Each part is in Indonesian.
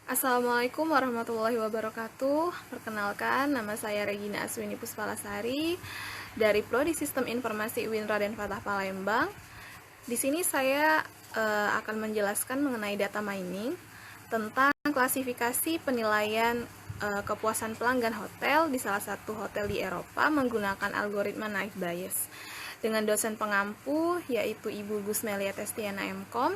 Assalamualaikum warahmatullahi wabarakatuh. Perkenalkan, nama saya Regina Aswini Puspalasari dari Prodi Sistem Informasi UIN Raden Fatah Palembang. Di sini saya akan menjelaskan mengenai data mining tentang klasifikasi penilaian kepuasan pelanggan hotel di salah satu hotel di Eropa menggunakan algoritma naive Bayes dengan dosen pengampu yaitu Ibu Gusmelia Testiana MKom.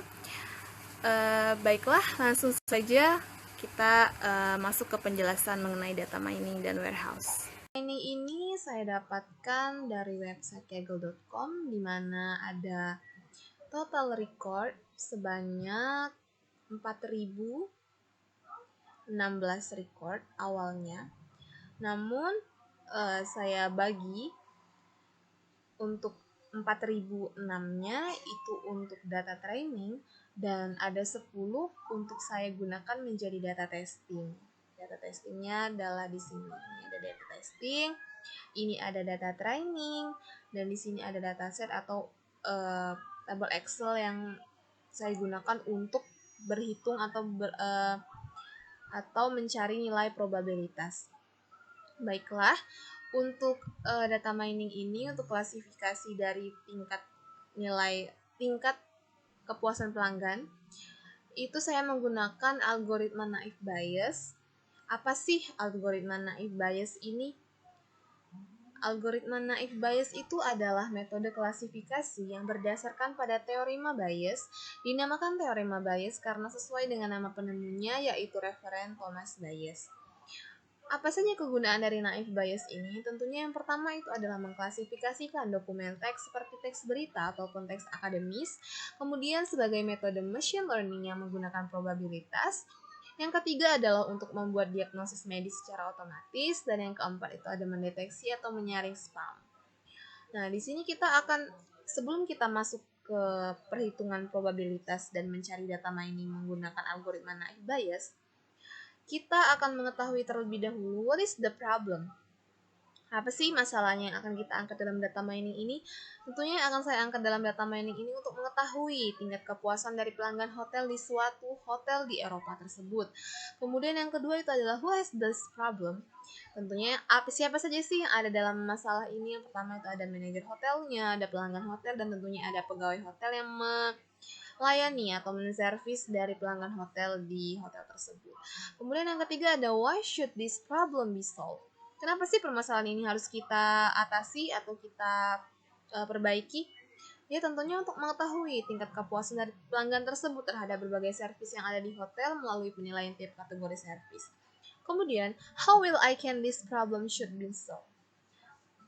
Baiklah, langsung saja kita masuk ke penjelasan mengenai data mining dan warehouse. Ini saya dapatkan dari website kaggle.com di mana ada total record sebanyak 4.016 record awalnya. Namun saya bagi untuk 4.006-nya itu untuk data training dan ada 10 untuk saya gunakan menjadi data testing. Data testingnya adalah di sini. Ini ada data testing, ini ada data training, dan di sini ada dataset atau tabel Excel yang saya gunakan untuk berhitung atau mencari nilai probabilitas. Baiklah, untuk data mining ini untuk klasifikasi dari tingkat kepuasan pelanggan itu saya menggunakan algoritma naive Bayes. Apa sih algoritma naive Bayes ini? Algoritma naive Bayes itu adalah metode klasifikasi yang berdasarkan pada teorema Bayes. Dinamakan teorema Bayes karena sesuai dengan nama penemunya yaitu referen Thomas Bayes. Apa saja kegunaan dari naive Bayes ini? Tentunya yang pertama itu adalah mengklasifikasikan dokumen teks seperti teks berita ataupun teks akademis, kemudian sebagai metode machine learning yang menggunakan probabilitas. Yang ketiga adalah untuk membuat diagnosis medis secara otomatis, dan yang keempat itu ada mendeteksi atau menyaring spam. Nah, di sini sebelum kita masuk ke perhitungan probabilitas dan mencari data mining menggunakan algoritma naive Bayes, kita akan mengetahui terlebih dahulu what is the problem. Apa sih masalahnya yang akan kita angkat dalam data mining ini? Tentunya yang akan saya angkat dalam data mining ini untuk mengetahui tingkat kepuasan dari pelanggan hotel di suatu hotel di Eropa tersebut. Kemudian yang kedua itu adalah who has this problem. Tentunya siapa saja sih yang ada dalam masalah ini? Yang pertama itu ada manajer hotelnya, ada pelanggan hotel, dan tentunya ada pegawai hotel yang melayani atau menservis dari pelanggan hotel di hotel tersebut. Kemudian yang ketiga ada why should this problem be solved? Kenapa sih permasalahan ini harus kita atasi atau kita perbaiki? Ya tentunya untuk mengetahui tingkat kepuasan dari pelanggan tersebut terhadap berbagai servis yang ada di hotel melalui penilaian tiap kategori servis. Kemudian, how will I can this problem should be solved?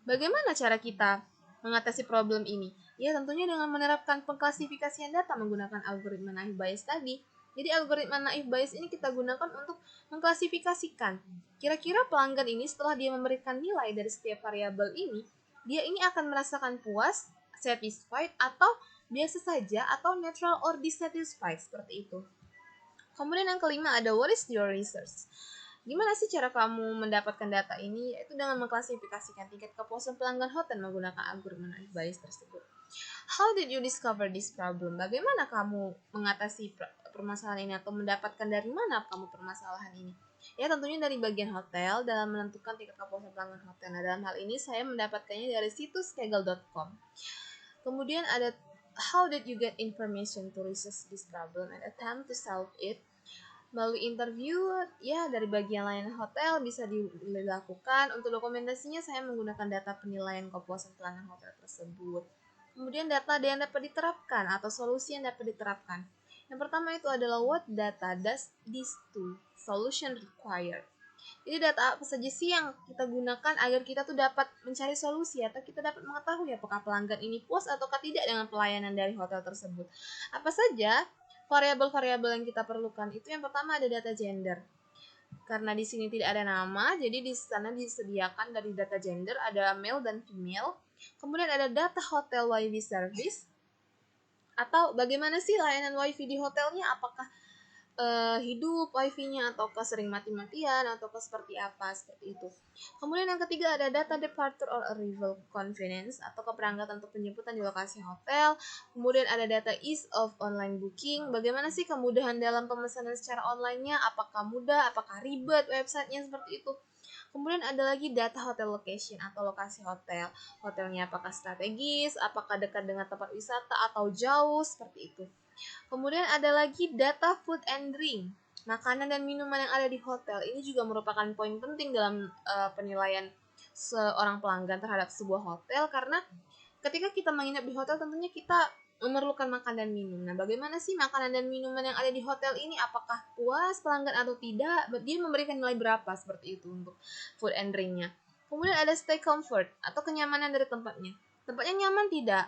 Bagaimana cara kita mengatasi problem ini? Ya tentunya dengan menerapkan pengklasifikasian data menggunakan algoritma naive Bayes tadi. Jadi algoritma naive Bayes ini kita gunakan untuk mengklasifikasikan kira-kira pelanggan ini setelah dia memberikan nilai dari setiap variabel ini, dia ini akan merasakan puas, satisfied, atau biasa saja, atau neutral or dissatisfied, seperti itu. Kemudian yang kelima ada what is your research? Gimana sih cara kamu mendapatkan data ini? Yaitu dengan mengklasifikasikan tingkat kepuasan pelanggan hotel menggunakan algoritma naive Bayes tersebut. How did you discover this problem? Bagaimana kamu mengatasi permasalahan ini atau mendapatkan dari mana kamu permasalahan ini? Ya tentunya dari bagian hotel dalam menentukan tingkat kepuasan pelanggan hotel. Nah dalam hal ini saya mendapatkannya dari situs kaggle.com. Kemudian ada how did you get information to research this problem and attempt to solve it? Melalui interview, ya dari bagian layanan hotel bisa dilakukan. Untuk dokumentasinya saya menggunakan data penilaian kepuasan pelanggan hotel tersebut. Kemudian data yang dapat diterapkan atau solusi yang dapat diterapkan. Yang pertama itu adalah what data does this two solution require. Jadi data apa saja sih yang kita gunakan agar kita tuh dapat mencari solusi atau kita dapat mengetahui apakah pelanggan ini puas ataukah tidak dengan pelayanan dari hotel tersebut. Apa saja variabel-variabel yang kita perlukan? Itu yang pertama ada data gender. Karena di sini tidak ada nama, jadi di sana disediakan dari data gender ada male dan female. Kemudian ada data hotel wifi service atau bagaimana sih layanan wifi di hotelnya, apakah hidup wifi-nya ataukah sering mati-matian ataukah seperti apa, seperti itu. Kemudian yang ketiga ada data departure or arrival convenience atau keberangkatan untuk penjemputan di lokasi hotel. Kemudian ada data ease of online booking, bagaimana sih kemudahan dalam pemesanan secara online-nya, apakah mudah, apakah ribet websitenya, seperti itu. Kemudian ada lagi data hotel location atau lokasi hotel. Hotelnya apakah strategis, apakah dekat dengan tempat wisata atau jauh, seperti itu. Kemudian ada lagi data food and drink. Makanan dan minuman yang ada di hotel ini juga merupakan poin penting dalam penilaian seorang pelanggan terhadap sebuah hotel, karena ketika kita menginap di hotel tentunya kita memerlukan makan dan minum. Nah, bagaimana sih makanan dan minuman yang ada di hotel ini? Apakah puas pelanggan atau tidak? Dia memberikan nilai berapa, seperti itu untuk food and drink-nya. Kemudian ada stay comfort atau kenyamanan dari tempatnya. Tempatnya nyaman tidak?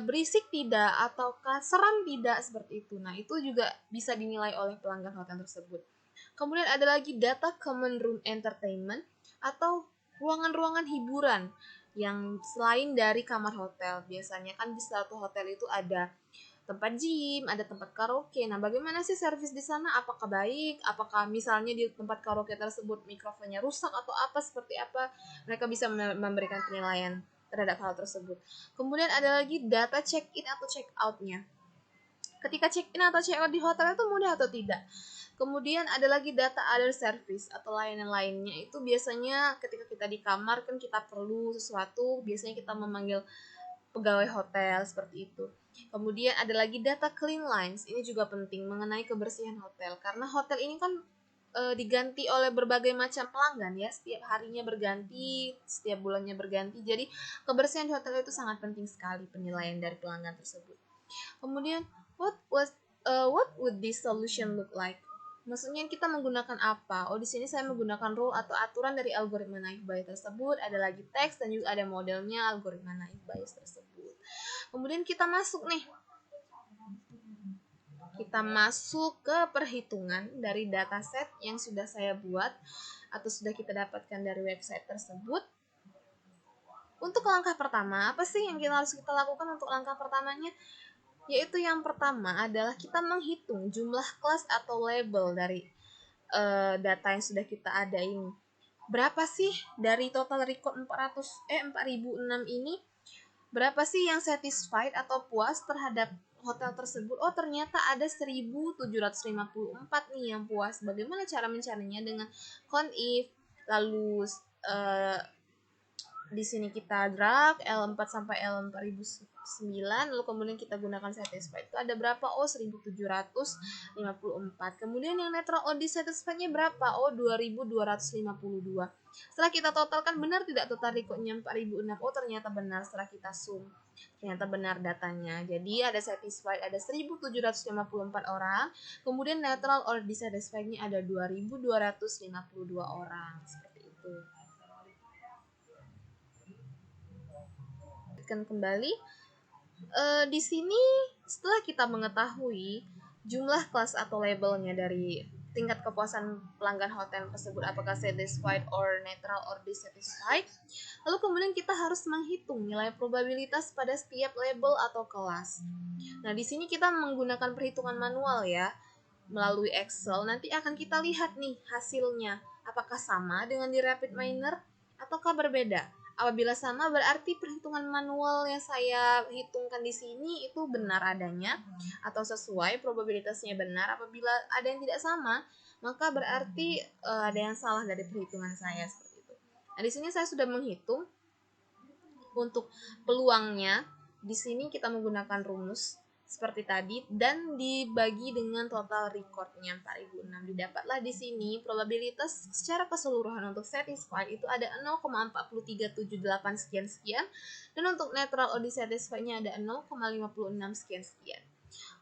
Berisik tidak, ataukah seram tidak, seperti itu. Nah, itu juga bisa dinilai oleh pelanggan hotel tersebut. Kemudian ada lagi data common room entertainment atau ruangan-ruangan hiburan yang selain dari kamar hotel. Biasanya kan di suatu hotel itu ada tempat gym, ada tempat karaoke. Nah, bagaimana sih servis di sana? Apakah baik? Apakah misalnya di tempat karaoke tersebut mikrofonnya rusak atau apa, seperti apa? Mereka bisa memberikan penilaian terhadap hal tersebut. Kemudian ada lagi data check-in atau check-out-nya. Ketika check-in atau check-out di hotel itu mudah atau tidak. Kemudian ada lagi data other service atau layanan lainnya. Itu biasanya ketika kita di kamar kan kita perlu sesuatu, biasanya kita memanggil pegawai hotel, seperti itu. Kemudian ada lagi data clean lines. Ini juga penting mengenai kebersihan hotel, karena hotel ini kan diganti oleh berbagai macam pelanggan ya, setiap harinya berganti, setiap bulannya berganti. Jadi kebersihan di hotel itu sangat penting sekali penilaian dari pelanggan tersebut. Kemudian what would this solution look like? Maksudnya kita menggunakan apa? Oh, di sini saya menggunakan rule atau aturan dari algoritma naive Bayes tersebut. Ada lagi teks dan juga ada modelnya algoritma naive Bayes tersebut. Kemudian kita masuk nih. Kita masuk ke perhitungan dari dataset yang sudah saya buat atau sudah kita dapatkan dari website tersebut. Untuk langkah pertama, apa sih yang harus kita lakukan untuk langkah pertamanya? Yaitu yang pertama adalah kita menghitung jumlah kelas atau label dari data yang sudah kita ada ini. Berapa sih dari total record 4006 ini? Berapa sih yang satisfied atau puas terhadap hotel tersebut? Oh, ternyata ada 1754 nih yang puas. Bagaimana cara mencarinya? Dengan count if, lalu di sini kita drag L4 sampai L4009, lalu kemudian kita gunakan satisfied. Itu ada berapa? Oh, 1754. Kemudian yang netral or dissatisfied-nya berapa? Oh, 2252. Setelah kita totalkan, benar tidak total recordnya 4006? Oh, ternyata benar setelah kita sum. Ternyata benar datanya. Jadi ada satisfied ada 1754 orang, kemudian netral or dissatisfied-nya ada 2252 orang. Seperti itu. Kembali di sini setelah kita mengetahui jumlah kelas atau labelnya dari tingkat kepuasan pelanggan hotel tersebut, apakah satisfied or neutral or dissatisfied, lalu kemudian kita harus menghitung nilai probabilitas pada setiap label atau kelas. Nah, di sini kita menggunakan perhitungan manual ya, melalui Excel. Nanti akan kita lihat nih hasilnya, apakah sama dengan di RapidMiner ataukah berbeda. Apabila sama, berarti perhitungan manual yang saya hitungkan di sini itu benar adanya atau sesuai, probabilitasnya benar. Apabila ada yang tidak sama, maka berarti ada yang salah dari perhitungan saya, seperti itu. Nah, di sini saya sudah menghitung untuk peluangnya. Di sini kita menggunakan rumus seperti tadi dan dibagi dengan total recordnya 4006. Didapatlah di sini probabilitas secara keseluruhan untuk satisfied itu ada 0,4378 sekian dan untuk neutral or dissatisfied-nya ada 0,56 sekian.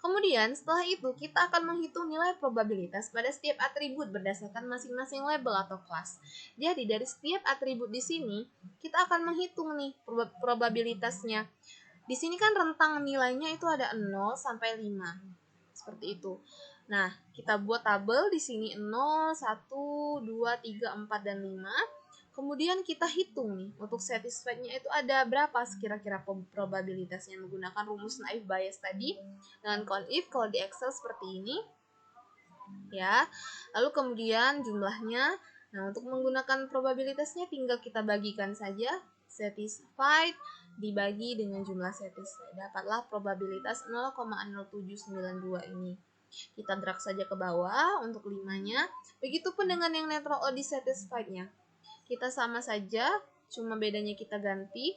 Kemudian setelah itu kita akan menghitung nilai probabilitas pada setiap atribut berdasarkan masing-masing label atau kelas. Jadi dari setiap atribut di sini kita akan menghitung nih probabilitasnya. Di sini kan rentang nilainya itu ada 0 sampai 5. Seperti itu. Nah, kita buat tabel di sini 0, 1, 2, 3, 4 dan 5. Kemudian kita hitung nih, untuk satisfied-nya itu ada berapa kira-kira probabilitasnya menggunakan rumus naive Bayes tadi dengan count if. Kalau di Excel seperti ini. ya. Lalu kemudian jumlahnya. Nah, untuk menggunakan probabilitasnya tinggal kita bagikan saja satisfied dibagi dengan jumlah satisfied. Dapatlah probabilitas 0,0792 ini. Kita drag saja ke bawah untuk 5-nya. Begitupun dengan yang neutral or dissatisfied-nya. Kita sama saja, cuma bedanya kita ganti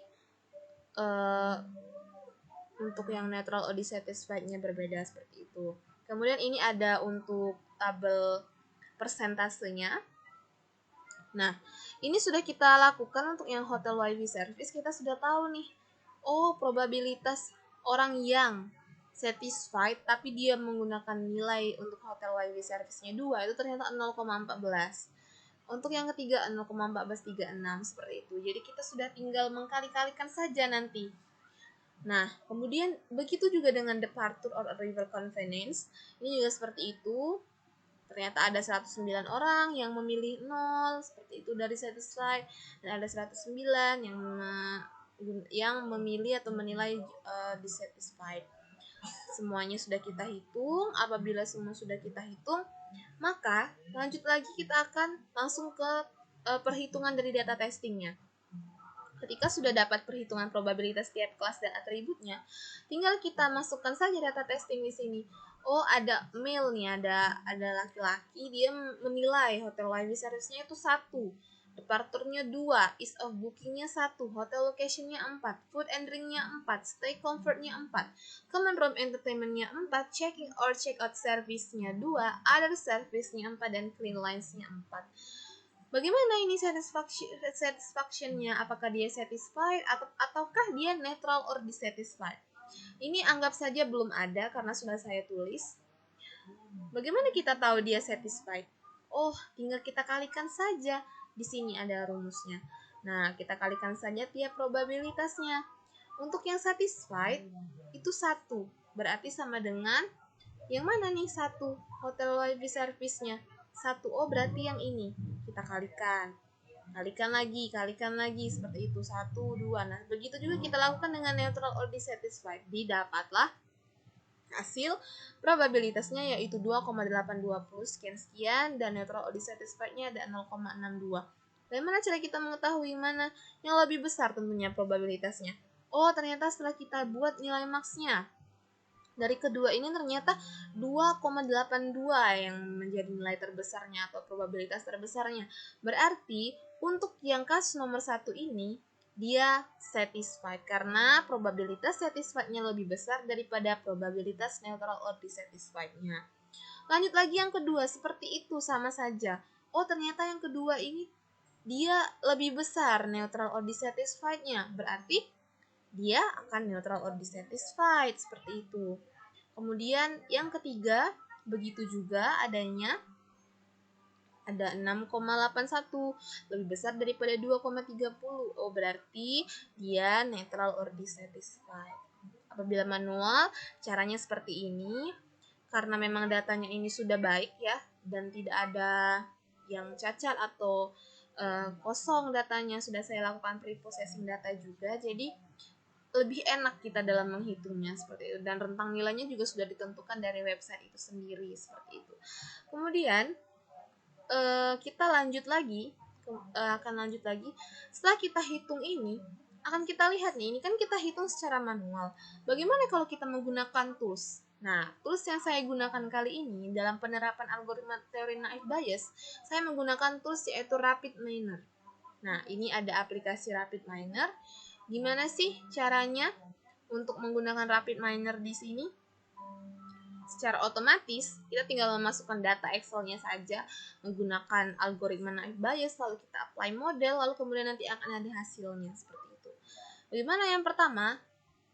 untuk yang neutral or dissatisfied-nya berbeda seperti itu. Kemudian ini ada untuk tabel persentasenya. Nah, ini sudah kita lakukan untuk yang hotel wifi service. Kita sudah tahu nih, oh probabilitas orang yang satisfied tapi dia menggunakan nilai untuk hotel wifi service-nya 2 itu ternyata 0,14. Untuk yang ketiga 0,1436 seperti itu. Jadi kita sudah tinggal mengkali-kalikan saja nanti. Nah, kemudian begitu juga dengan departure or arrival convenience. Ini juga seperti itu. Ternyata ada 109 orang yang memilih 0 seperti itu dari satisfied, dan ada 109 yang memilih atau menilai dissatisfied. Semuanya sudah kita hitung. Apabila semua sudah kita hitung, maka lanjut lagi kita akan langsung ke perhitungan dari data testingnya. Ketika sudah dapat perhitungan probabilitas tiap kelas dan atributnya, tinggal kita masukkan saja data testing di sini. Oh, ada male nih, ada laki-laki, dia menilai hotel wifi service-nya itu 1, departure-nya 2, ease of booking-nya 1, hotel location-nya 4, food and drink-nya 4, stay comfort-nya 4, common room entertainment-nya 4, checking or check-out service-nya 2, other service-nya 4, dan clean lines-nya 4. Bagaimana ini satisfaction-nya? Apakah dia satisfied ataukah dia neutral or dissatisfied? Ini anggap saja belum ada karena sudah saya tulis. Bagaimana kita tahu dia satisfied? Oh, tinggal kita kalikan saja. Di sini ada rumusnya. Nah, kita kalikan saja tiap probabilitasnya. Untuk yang satisfied itu 1. Berarti sama dengan yang mana nih 1? Hotel wifi service-nya. 1. Oh, berarti yang ini. Kita kalikan lagi seperti itu, 1, 2. Nah, begitu juga kita lakukan dengan neutral or dissatisfied. Didapatlah hasil probabilitasnya yaitu 2,820 sekian dan neutral or dissatisfied-nya ada 0,62. Bagaimana cara kita mengetahui mana yang lebih besar tentunya probabilitasnya? Oh, ternyata setelah kita buat nilai max-nya, dari kedua ini ternyata 2,82 yang menjadi nilai terbesarnya atau probabilitas terbesarnya. Berarti untuk yang kasus nomor 1 ini dia satisfied karena probabilitas satisfied-nya lebih besar daripada probabilitas neutral or dissatisfied-nya. Lanjut lagi yang kedua, seperti itu sama saja. Oh, ternyata yang kedua ini dia lebih besar neutral or dissatisfied-nya. Berarti dia akan neutral or dissatisfied seperti itu. Kemudian yang ketiga, begitu juga adanya ada 6,81 lebih besar daripada 2,30. Oh, berarti dia neutral or dissatisfied. Apabila manual, caranya seperti ini. Karena memang datanya ini sudah baik ya, dan tidak ada yang cacat atau kosong datanya, sudah saya lakukan pre-processing data juga, jadi lebih enak kita dalam menghitungnya seperti itu, dan rentang nilainya juga sudah ditentukan dari website itu sendiri seperti itu. Kemudian kita lanjut lagi, akan lanjut lagi setelah kita hitung ini. Akan kita lihat nih, ini kan kita hitung secara manual. Bagaimana kalau kita menggunakan tools? Nah, tools yang saya gunakan kali ini dalam penerapan algoritma teori naive Bayes, saya menggunakan tools yaitu RapidMiner. Nah, ini ada aplikasi RapidMiner. Gimana sih caranya untuk menggunakan RapidMiner di sini? Secara otomatis, kita tinggal memasukkan data Excel-nya saja menggunakan algoritma naive Bayes, lalu kita apply model, lalu kemudian nanti akan ada hasilnya seperti itu. Bagaimana yang pertama?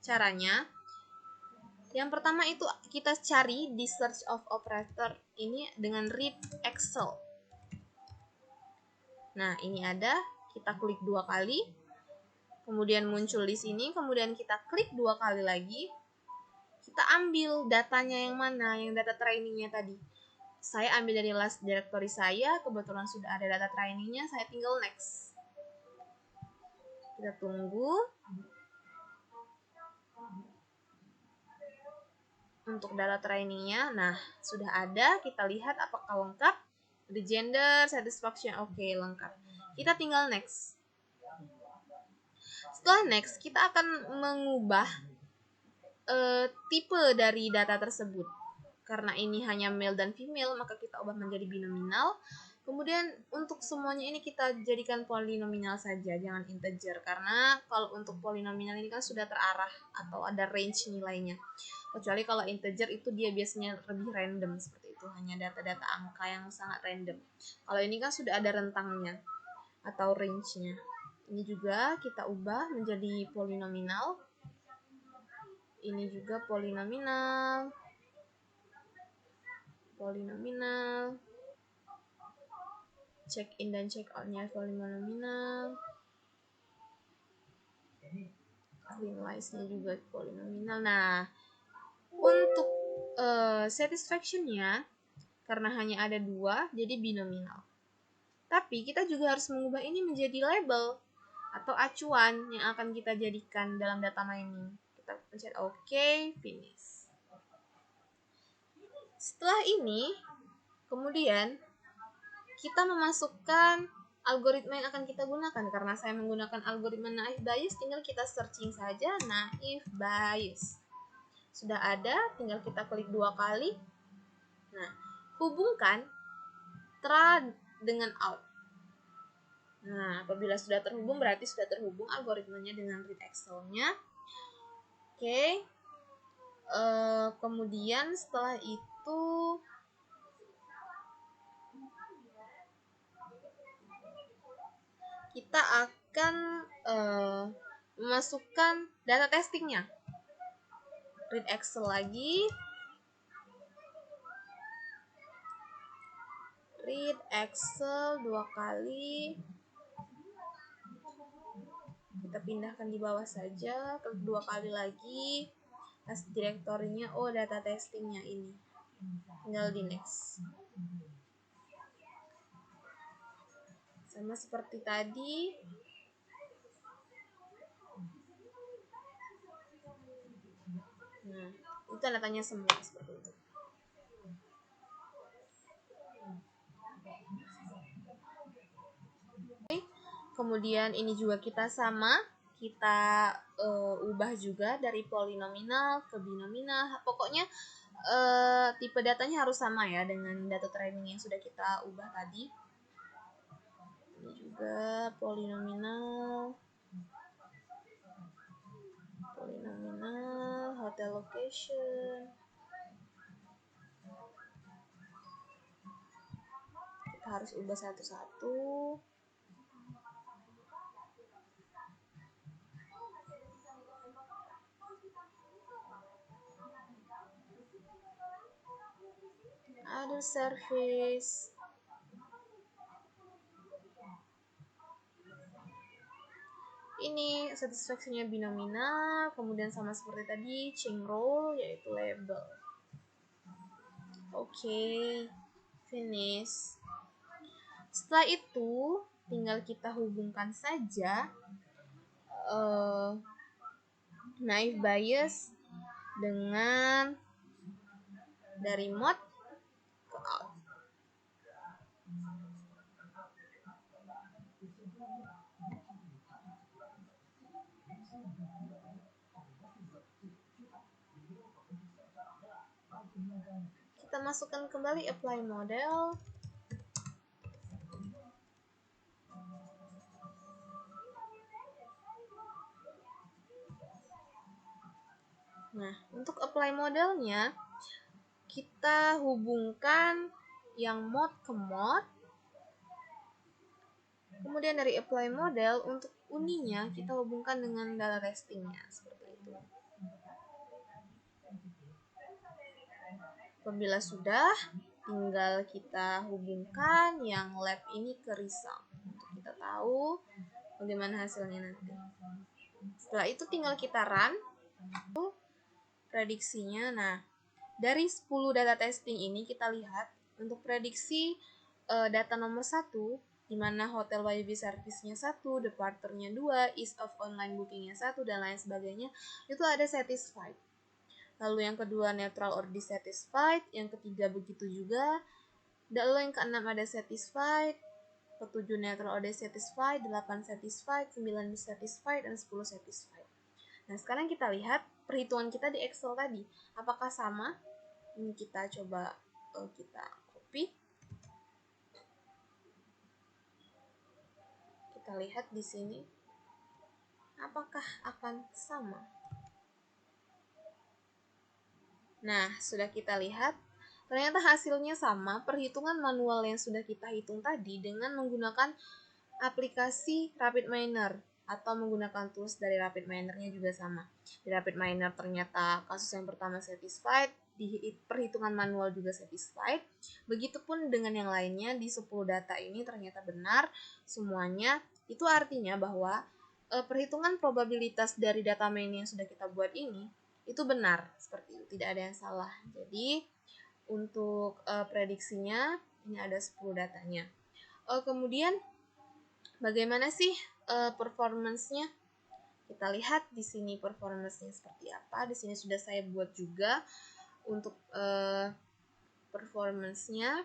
Caranya, yang pertama itu kita cari di search of operator ini dengan read Excel. Nah, ini ada, kita klik 2 kali, kemudian muncul di sini, kemudian kita klik 2 kali lagi, kita ambil datanya yang mana, yang data trainingnya tadi. Saya ambil dari last directory saya, kebetulan sudah ada data trainingnya, saya tinggal next. Kita tunggu. untuk data trainingnya. Nah, sudah ada, kita lihat apakah lengkap. The gender, satisfaction, oke, lengkap. Kita tinggal next. Setelah next, kita akan mengubah tipe dari data tersebut. Karena ini hanya male dan female, maka kita ubah menjadi binominal. Kemudian untuk semuanya ini kita jadikan polinominal saja, jangan integer. Karena kalau untuk polinominal ini kan sudah terarah atau ada range nilainya. Kecuali kalau integer itu dia biasanya lebih random seperti itu, hanya data-data angka yang sangat random. Kalau ini kan sudah ada rentangnya atau range-nya. Ini juga kita ubah menjadi polinominal. Ini juga polinominal. Polinominal. Check in dan check out-nya polinominal. Cleanwise-nya juga polinominal. Nah, untuk satisfaction-nya karena hanya ada 2, jadi binominal. Tapi kita juga harus mengubah ini menjadi label atau acuan yang akan kita jadikan dalam data mining. Kita pencet OK, finish. Setelah ini, kemudian kita memasukkan algoritma yang akan kita gunakan. Karena saya menggunakan algoritma naive Bayes, tinggal kita searching saja naive Bayes. Sudah ada, tinggal kita klik 2 kali. Nah, hubungkan tra dengan out. Nah, apabila sudah terhubung, berarti sudah terhubung algoritmanya dengan read Excel-nya. Oke. Kemudian setelah itu kita akan memasukkan data testingnya. Read Excel lagi. Read Excel 2 kali. Kita pindahkan di bawah saja, klik 2 kali lagi. Task direktorinya, oh data testingnya ini. Tinggal di next. Sama seperti tadi. Nah, itu tanda tanya semua seperti itu. Kemudian ini juga kita sama, kita ubah juga dari polinominal ke binominal. Pokoknya tipe datanya harus sama ya dengan data training yang sudah kita ubah tadi. Ini juga polinominal, hotel location. Kita harus ubah satu-satu. Other service. Ini satisfaction-nya binominal, kemudian sama seperti tadi chain rule yaitu label. Oke, finish. Setelah itu tinggal kita hubungkan saja naive Bayes dengan dari mode ke out. Kita masukkan kembali apply model. Nah, untuk apply modelnya kita hubungkan yang mode ke mode. Kemudian dari apply model untuk uninya kita hubungkan dengan data testingnya seperti itu. Apabila sudah, tinggal kita hubungkan yang lab ini ke result untuk kita tahu bagaimana hasilnya nanti. Setelah itu tinggal kita run prediksinya. Nah, dari 10 data testing ini kita lihat untuk prediksi data nomor 1 di mana hotel YB service-nya 1, departure-nya 2, ease of online booking-nya 1 dan lain sebagainya, itu ada satisfied. Lalu yang kedua neutral or dissatisfied, yang ketiga begitu juga. Lalu yang keenam ada satisfied, ketujuh neutral or dissatisfied, 8 satisfied, 9 dissatisfied, dan 10 satisfied. Nah, sekarang kita lihat perhitungan kita di Excel tadi. Apakah sama? Ini kita coba kita copy. Kita lihat di sini. Apakah akan sama? Nah, sudah kita lihat. Ternyata hasilnya sama, perhitungan manual yang sudah kita hitung tadi dengan menggunakan aplikasi RapidMiner atau menggunakan tools dari RapidMiner-nya juga sama. Di RapidMiner ternyata kasus yang pertama satisfied, di perhitungan manual juga satisfied. Begitupun dengan yang lainnya di 10 data ini ternyata benar semuanya. Itu artinya bahwa perhitungan probabilitas dari data main yang sudah kita buat ini itu benar, seperti itu, tidak ada yang salah. Jadi untuk prediksinya ini ada 10 datanya. Kemudian bagaimana sih performance-nya? Kita lihat di sini performance-nya seperti apa. Di sini sudah saya buat juga untuk performance-nya.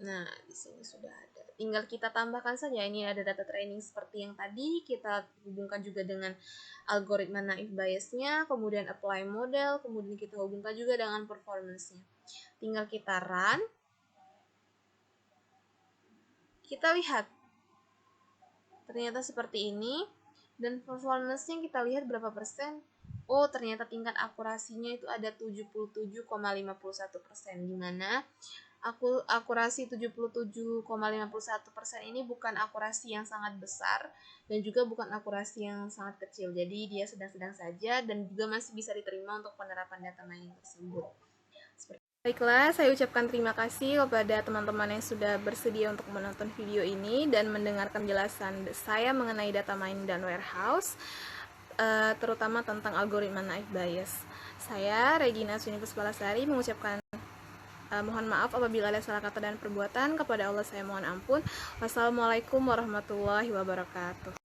Nah, di sini sudah ada. Tinggal kita tambahkan saja. Ini ada data training seperti yang tadi. Kita hubungkan juga dengan algoritma naive bias-nya, kemudian apply model, kemudian kita hubungkan juga dengan performance-nya. Tinggal kita run. Kita lihat. Ternyata seperti ini. Dan performance-nya kita lihat berapa persen. Oh, ternyata tingkat akurasinya itu ada 77,51%, di mana akurasi 77,51% ini bukan akurasi yang sangat besar dan juga bukan akurasi yang sangat kecil. Jadi dia sedang-sedang saja dan juga masih bisa diterima untuk penerapan data mining tersebut. Baiklah, saya ucapkan terima kasih kepada teman-teman yang sudah bersedia untuk menonton video ini dan mendengarkan jelasan saya mengenai data mining dan warehouse, terutama tentang algoritma naive bias. Saya, Regina Sunipus Balasari, mengucapkan mohon maaf apabila ada salah kata dan perbuatan. Kepada Allah saya mohon ampun. Wassalamualaikum warahmatullahi wabarakatuh.